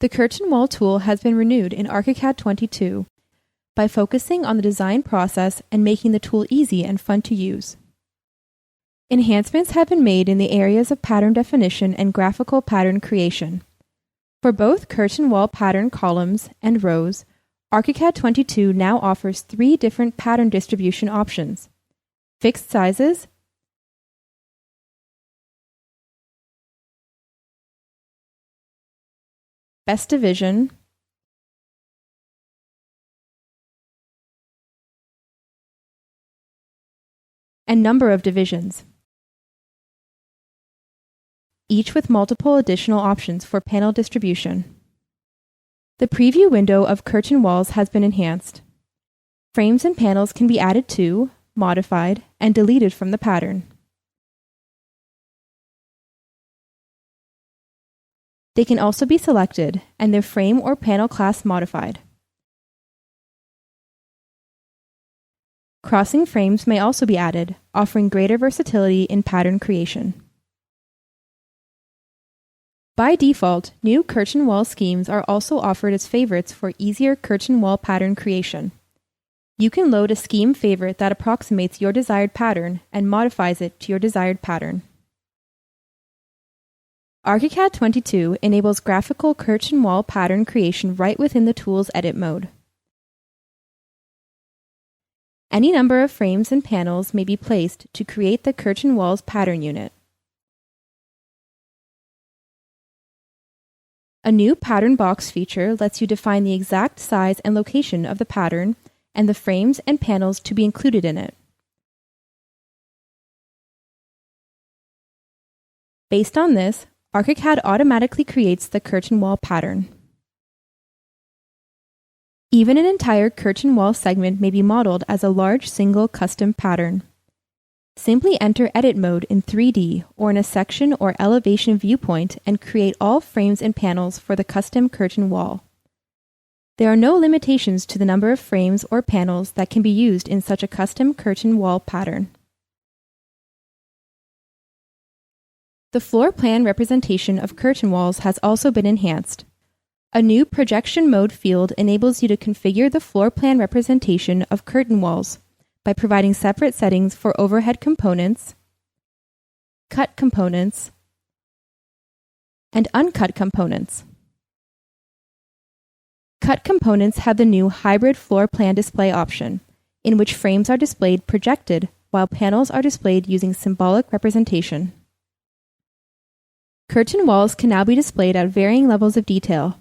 The Curtain Wall tool has been renewed in ARCHICAD 22 by focusing on the design process and making the tool easy and fun to use. Enhancements have been made in the areas of pattern definition and graphical pattern creation. For both curtain wall pattern columns and rows, ARCHICAD 22 now offers 3 different pattern distribution options: fixed sizes, best division, and number of divisions, each with multiple additional options for panel distribution. The preview window of curtain walls has been enhanced. Frames and panels can be added to, modified, and deleted from the pattern. They can also be selected and their frame or panel class modified. Crossing frames may also be added, offering greater versatility in pattern creation. By default, new curtain wall schemes are also offered as favorites for easier curtain wall pattern creation. You can load a scheme favorite that approximates your desired pattern and modifies it to your desired pattern. ARCHICAD 22 enables graphical curtain wall pattern creation right within the tool's edit mode. Any number of frames and panels may be placed to create the curtain wall's pattern unit. A new pattern box feature lets you define the exact size and location of the pattern and the frames and panels to be included in it. Based on this, ARCHICAD automatically creates the curtain wall pattern. Even an entire curtain wall segment may be modeled as a large single custom pattern. Simply enter Edit mode in 3D or in a section or elevation viewpoint and create all frames and panels for the custom curtain wall. There are no limitations to the number of frames or panels that can be used in such a custom curtain wall pattern. The floor plan representation of curtain walls has also been enhanced. A new projection mode field enables you to configure the floor plan representation of curtain walls by providing separate settings for overhead components, cut components, and uncut components. Cut components have the new hybrid floor plan display option, in which frames are displayed projected while panels are displayed using symbolic representation. Curtain walls can now be displayed at varying levels of detail,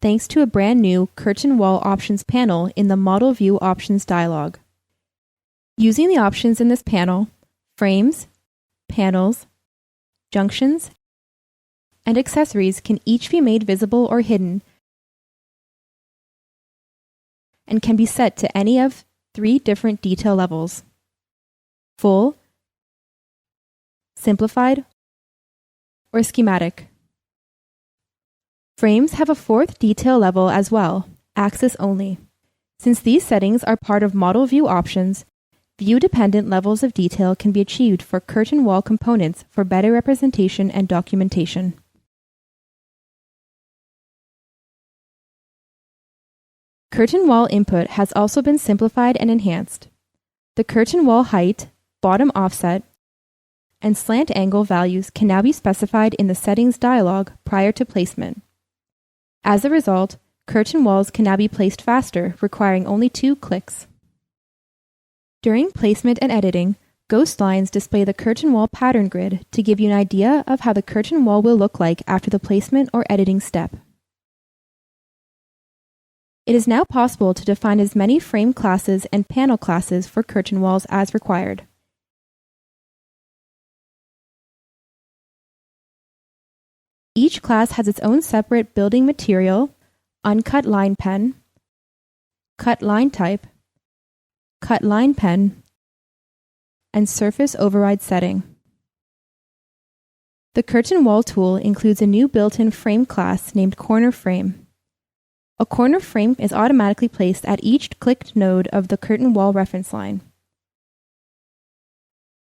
thanks to a brand new Curtain Wall Options panel in the Model View Options dialog. Using the options in this panel, frames, panels, junctions, and accessories can each be made visible or hidden and can be set to any of 3 different detail levels: full, simplified, or schematic. Frames have a 4th detail level as well, axis only. Since these settings are part of Model View Options, view-dependent levels of detail can be achieved for curtain wall components for better representation and documentation. Curtain wall input has also been simplified and enhanced. The curtain wall height, bottom offset, and slant angle values can now be specified in the Settings dialog prior to placement. As a result, curtain walls can now be placed faster, requiring only 2 clicks. During placement and editing, ghost lines display the curtain wall pattern grid to give you an idea of how the curtain wall will look like after the placement or editing step. It is now possible to define as many frame classes and panel classes for curtain walls as required. Each class has its own separate building material, uncut line pen, cut line type, cut line pen, and surface override setting. The curtain wall tool includes a new built-in frame class named Corner Frame. A corner frame is automatically placed at each clicked node of the curtain wall reference line.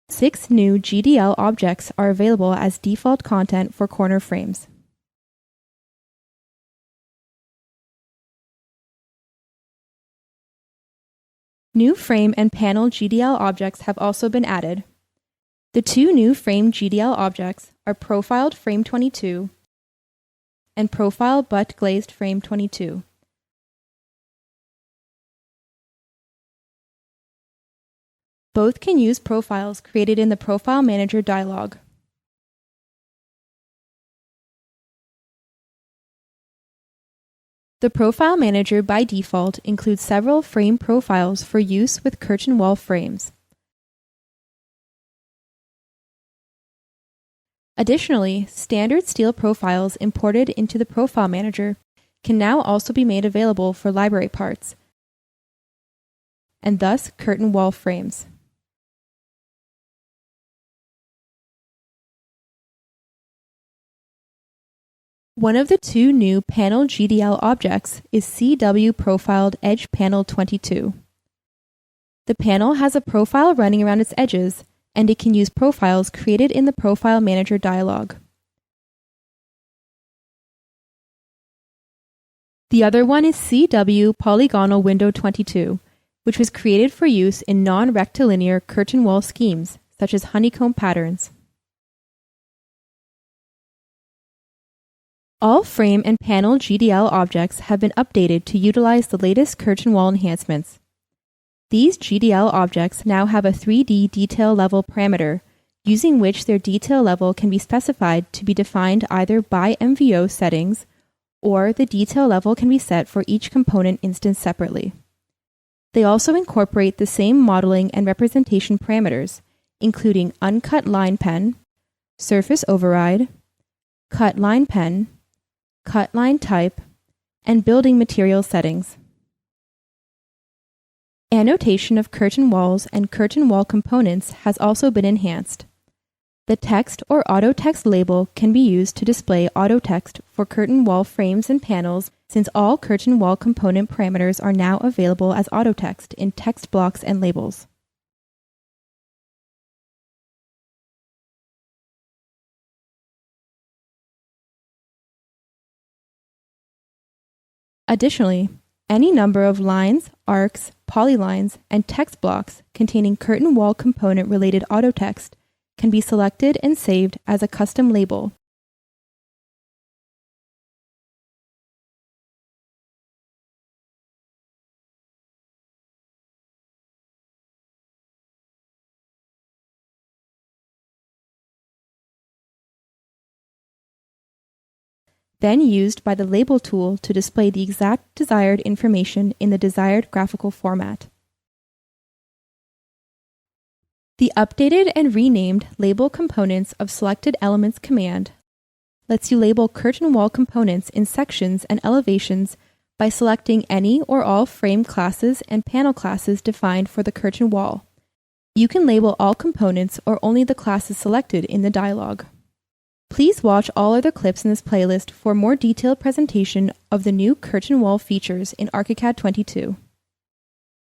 6 new GDL objects are available as default content for corner frames. New frame and panel GDL objects have also been added. The two new frame GDL objects are Profiled Frame 22 and Profile Butt Glazed Frame 22. Both can use profiles created in the Profile Manager dialog. The Profile Manager by default includes several frame profiles for use with curtain wall frames. Additionally, standard steel profiles imported into the Profile Manager can now also be made available for library parts, and thus curtain wall frames. One of the two new panel GDL objects is CW Profiled Edge Panel 22. The panel has a profile running around its edges, and it can use profiles created in the Profile Manager dialog. The other one is CW Polygonal Window 22, which was created for use in non-rectilinear curtain wall schemes, such as honeycomb patterns. All frame and panel GDL objects have been updated to utilize the latest curtain wall enhancements. These GDL objects now have a 3D detail level parameter, using which their detail level can be specified to be defined either by MVO settings, or the detail level can be set for each component instance separately. They also incorporate the same modeling and representation parameters, including uncut line pen, surface override, cut line pen, cut line type, and building material settings. Annotation of curtain walls and curtain wall components has also been enhanced. The text or auto text label can be used to display auto text for curtain wall frames and panels, since all curtain wall component parameters are now available as auto text in text blocks and labels. Additionally, any number of lines, arcs, polylines, and text blocks containing curtain wall component related auto text can be selected and saved as a custom label. Then used by the label tool to display the exact desired information in the desired graphical format. The updated and renamed Label Components of Selected Elements command lets you label curtain wall components in sections and elevations by selecting any or all frame classes and panel classes defined for the curtain wall. You can label all components or only the classes selected in the dialog. Please watch all other clips in this playlist for more detailed presentation of the new curtain wall features in ARCHICAD 22.